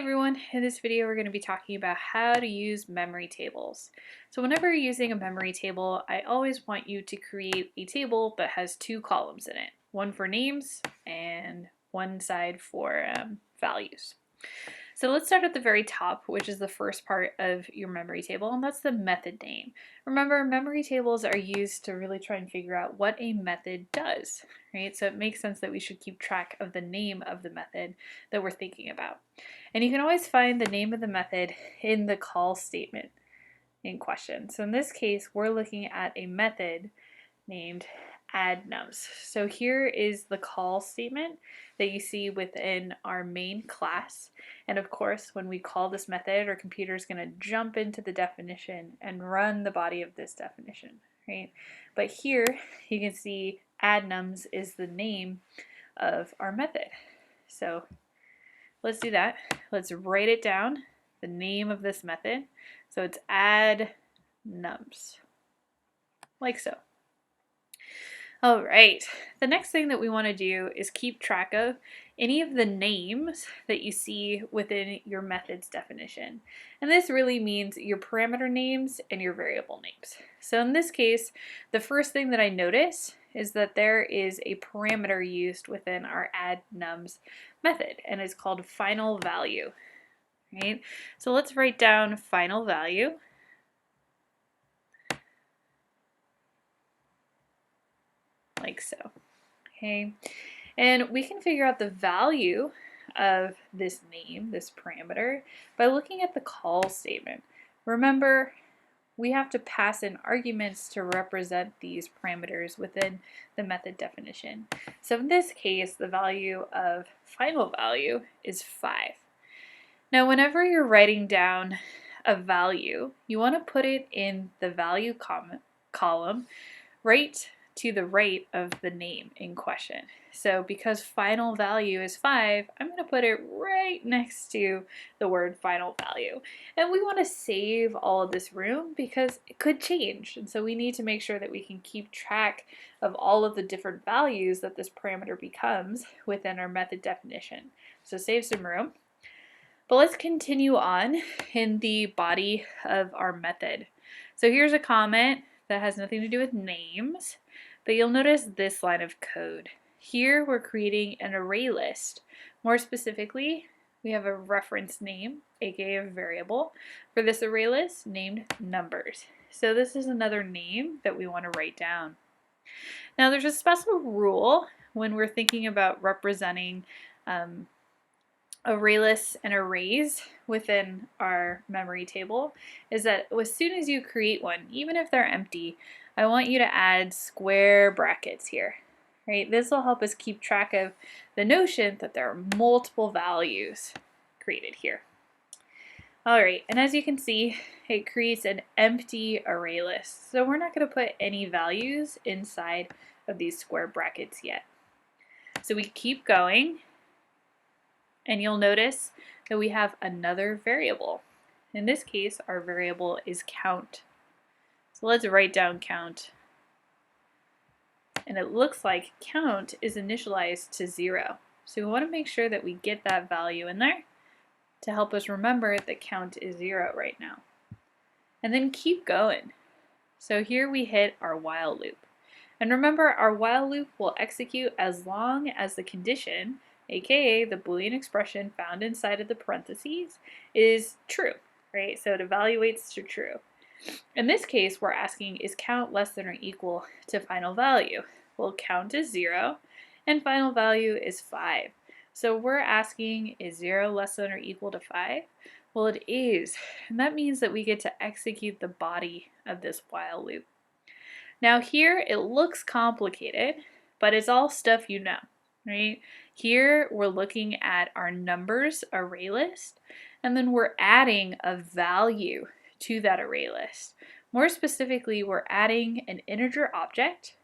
Everyone, in this video we're going to be talking about how to use memory tables. So whenever you're using a memory table, I always want you to create a table that has two columns in it, one for names and one side for values. So let's start at the very top, which is the first part of your memory table, and that's the method name. Remember, memory tables are used to really try and figure out what a method does, right? So it makes sense that we should keep track of the name of the method that we're thinking about. And you can always find the name of the method in the call statement in question. So in this case, we're looking at a method named addNums. So here is the call statement that you see within our main class. And of course, when we call this method, our computer is going to jump into the definition and run the body of this definition, right? But here you can see addNums is the name of our method. So let's do that. Let's write it down, the name of this method. So it's addNums, like so. All right, the next thing that we want to do is keep track of any of the names that you see within your method's definition. And this really means your parameter names and your variable names. So in this case, the first thing that I notice is that there is a parameter used within our addNums method, and it's called final value, right? So let's write down final value. Like so, okay? And we can figure out the value of this name, this parameter, by looking at the call statement. Remember, we have to pass in arguments to represent these parameters within the method definition. So in this case, the value of final value is 5. Now, whenever you're writing down a value, you want to put it in the value column right to the right of the name in question. So because final value is 5, I'm going to put it right next to the word final value. And we want to save all of this room because it could change. And so we need to make sure that we can keep track of all of the different values that this parameter becomes within our method definition. So save some room. But let's continue on in the body of our method. So here's a comment that has nothing to do with names, but you'll notice this line of code. Here we're creating an array list. More specifically, we have a reference name, aka a variable, for this array list named numbers. So this is another name that we want to write down. Now there's a special rule when we're thinking about representing array lists and arrays within our memory table, is that as soon as you create one, even if they're empty, I want you to add square brackets here, right? This will help us keep track of the notion that there are multiple values created here. All right, and as you can see, it creates an empty array list. So we're not going to put any values inside of these square brackets yet. So we keep going, and you'll notice that we have another variable. In this case, our variable is count. So let's write down count. And it looks like count is initialized to 0. So we want to make sure that we get that value in there to help us remember that count is 0 right now. And then keep going. So here we hit our while loop. And remember, our while loop will execute as long as the condition, aka the Boolean expression found inside of the parentheses, is true, right? So it evaluates to true. In this case, we're asking, is count less than or equal to final value? Well, count is 0, and final value is 5. So we're asking, is 0 less than or equal to 5? Well, it is, and that means that we get to execute the body of this while loop. Now here, it looks complicated, but it's all stuff you know, right? Here, we're looking at our numbers array list, and then we're adding a value to that array list. More specifically, we're adding an integer object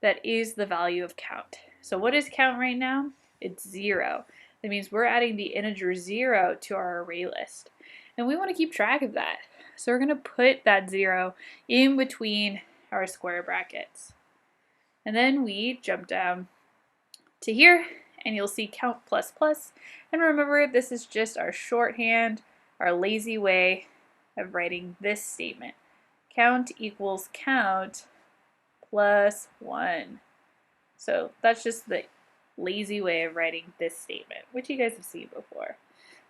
that is the value of count. So what is count right now? It's 0. That means we're adding the integer 0 to our array list. And we want to keep track of that. So we're going to put that 0 in between our square brackets. And then we jump down to here and you'll see count plus plus. And remember, this is just our shorthand, our lazy way of writing this statement. Count equals count plus 1. So that's just the lazy way of writing this statement, which you guys have seen before.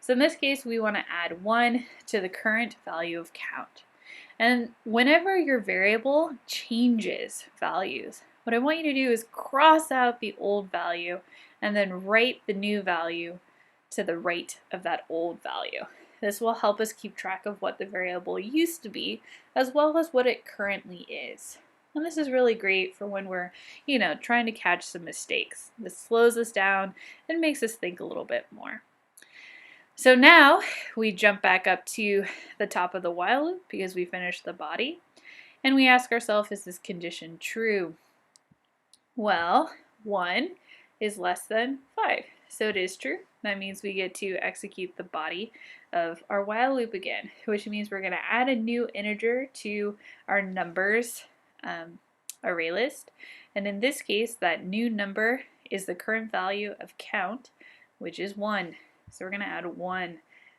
So in this case, we want to add 1 to the current value of count. And whenever your variable changes values, what I want you to do is cross out the old value and then write the new value to the right of that old value. This will help us keep track of what the variable used to be as well as what it currently is. And this is really great for when we're, trying to catch some mistakes. This slows us down and makes us think a little bit more. So now we jump back up to the top of the while loop because we finished the body. And we ask ourselves, is this condition true? Well, 1 is less than 5. So it is true. That means we get to execute the body of our while loop again, which means we're going to add a new integer to our numbers array list. And in this case, that new number is the current value of count, which is 1. So we're going to add 1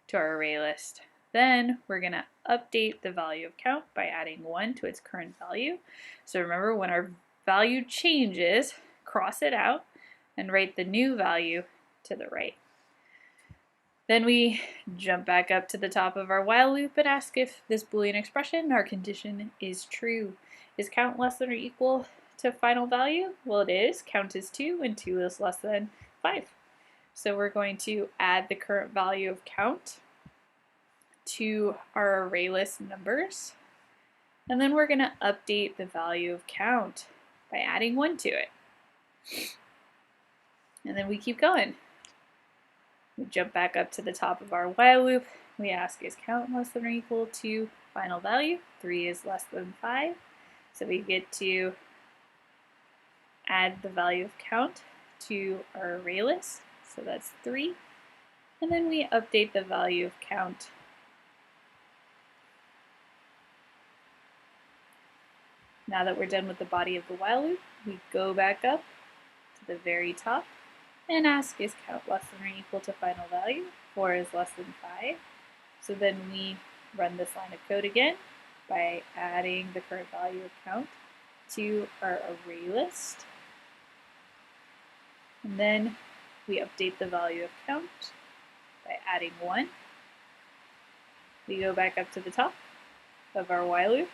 to our array list. Then we're going to update the value of count by adding 1 to its current value. So remember, when our value changes, cross it out and write the new value to the right. Then we jump back up to the top of our while loop and ask if this Boolean expression, our condition, is true. Is count less than or equal to final value? Well, it is. Count is 2 and 2 is less than 5. So we're going to add the current value of count to our array list numbers. And then we're going to update the value of count by adding 1 to it. And then we keep going. We jump back up to the top of our while loop. We ask, is count less than or equal to final value? 3 is less than 5. So we get to add the value of count to our array list. So that's 3. And then we update the value of count. Now that we're done with the body of the while loop, we go back up to the very top and ask, is count less than or equal to final value? 4 is less than 5. So then we run this line of code again by adding the current value of count to our array list. And then we update the value of count by adding 1. We go back up to the top of our while loop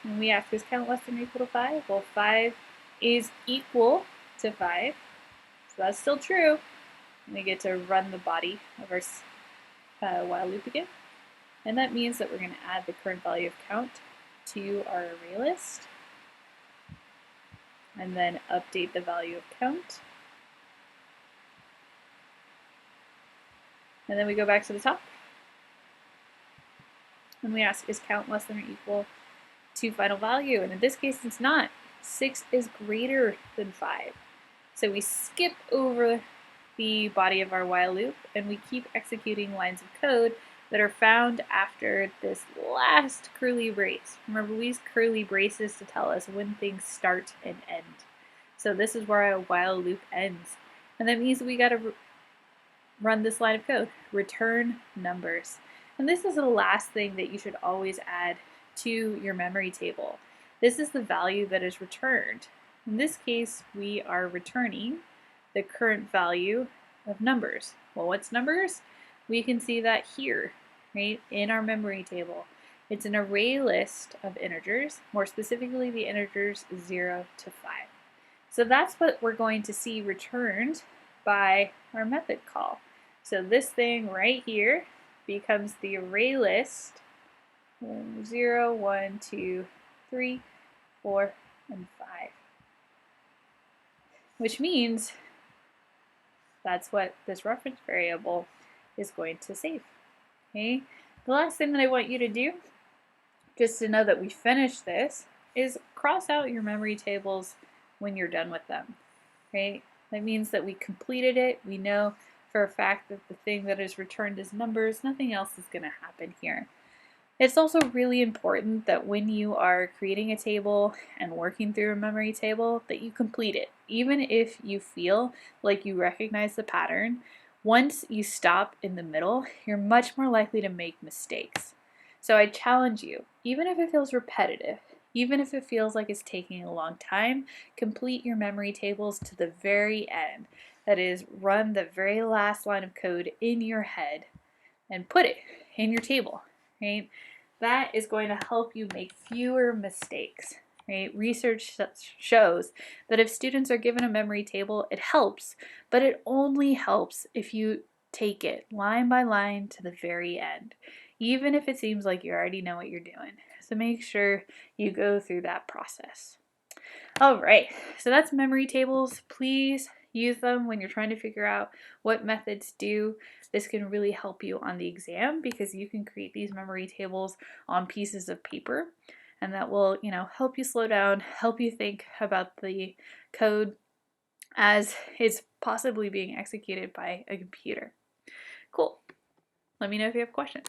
and we ask, is count less than or equal to 5? Well, 5 is equal to 5. So that's still true. And we get to run the body of our while loop again. And that means that we're going to add the current value of count to our array list. And then update the value of count. And then we go back to the top. And we ask, is count less than or equal to final value? And in this case, it's not. 6 is greater than 5. So we skip over the body of our while loop and we keep executing lines of code that are found after this last curly brace. Remember, we use curly braces to tell us when things start and end. So this is where our while loop ends. And that means we got to run this line of code, return numbers. And this is the last thing that you should always add to your memory table. This is the value that is returned. In this case, we are returning the current value of numbers. Well, what's numbers? We can see that here, right, in our memory table. It's an array list of integers, more specifically the integers 0 to 5. So that's what we're going to see returned by our method call. So this thing right here becomes the array list 0, 1, 2, 3, 4, and 5. Which means that's what this reference variable is going to save. Okay? The last thing that I want you to do, just to know that we finished this, is cross out your memory tables when you're done with them. Right? That means that we completed it. We know for a fact that the thing that is returned is numbers. Nothing else is going to happen here. It's also really important that when you are creating a table and working through a memory table that you complete it. Even if you feel like you recognize the pattern, once you stop in the middle, you're much more likely to make mistakes. So I challenge you, even if it feels repetitive, even if it feels like it's taking a long time, complete your memory tables to the very end. That is, run the very last line of code in your head and put it in your table, right? That is going to help you make fewer mistakes, right? Research shows that if students are given a memory table, it helps, but it only helps if you take it line by line to the very end, even if it seems like you already know what you're doing. So make sure you go through that process. All right, so that's memory tables. Please use them when you're trying to figure out what methods do. This can really help you on the exam because you can create these memory tables on pieces of paper, and that will, help you slow down, help you think about the code as it's possibly being executed by a computer. Cool. Let me know if you have questions.